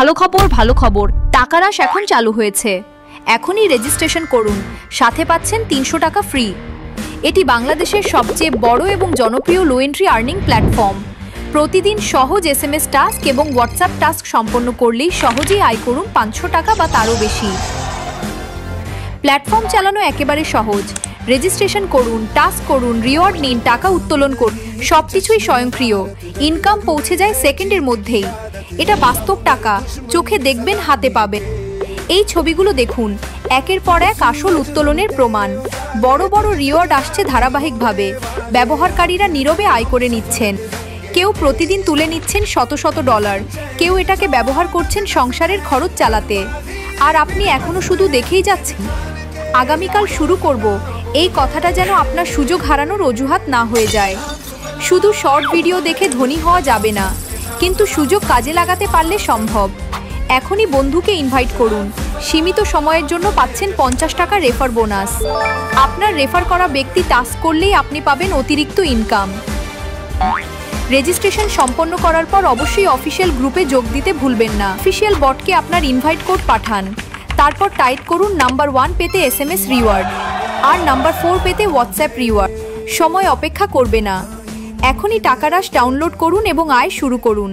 ভালো খবর, টাকারাশ এখন চালু হয়েছে। এখনই রেজিস্ট্রেশন করুন, সাথে পাচ্ছেন 300 টাকা ফ্রি। এটি বাংলাদেশের সবচেয়ে বড় এবং জনপ্রিয় লো এন্ট্রি আর্নিং প্ল্যাটফর্ম। প্রতিদিন সহজ SMS টাস্ক এবং হোয়াটসঅ্যাপ টাস্ক সম্পন্ন করলেই সহজেই আয় করুন 500 টাকা বা তারও বেশি। প্ল্যাটফর্ম চালানো একেবারে সহজ। রেজিস্ট্রেশন করুন, টাস্ক করুন, রিওয়ার্ড নিন, টাকা উত্তোলন করুন, সবকিছুই স্বয়ংক্রিয়। ইনকাম পৌঁছে যায় সেকেন্ডের মধ্যেই। এটা বাস্তব টাকা, চোখে দেখবেন, হাতে পাবেন। এই ছবিগুলো দেখুন, একের পর এক আসল উত্তোলনের প্রমাণ। বড় বড় রিওয়ার্ড আসছে ধারাবাহিকভাবে। ব্যবহারকারীরা নীরবে আয় করে নিচ্ছেন। কেউ প্রতিদিন তুলে নিচ্ছেন শত শত ডলার, কেউ এটাকে ব্যবহার করছেন সংসারের খরচ চালাতে। আর আপনি এখনো শুধু দেখেই যাচ্ছেন। আগামীকাল শুরু করব, এই কথাটা যেন আপনার সুযোগ হারানোর অজুহাত না হয়ে যায়। শুধু শর্ট ভিডিও দেখে ধনী হওয়া যাবে না, কিন্তু সুযোগ কাজে লাগাতে পারলে সম্ভব। এখনই বন্ধুকে ইনভাইট করুন। সীমিত সময়ের জন্য পাচ্ছেন 50 টাকা রেফার বোনাস। আপনার রেফার করা ব্যক্তি টাস্ক করলেই আপনি পাবেন অতিরিক্ত ইনকাম। রেজিস্ট্রেশন সম্পন্ন করার পর অবশ্যই অফিসিয়াল গ্রুপে যোগ দিতে ভুলবেন না। অফিসিয়াল বটকে আপনার ইনভাইট কোড পাঠান। তারপর টাইপ করুন নাম্বার 1 পেতে SMS রিওয়ার্ড আর নাম্বার 4 পেতে হোয়াটসঅ্যাপ রিওয়ার্ড। সময় অপেক্ষা করবে না, এখনই টাকারাশ ডাউনলোড করুন এবং আয় শুরু করুন।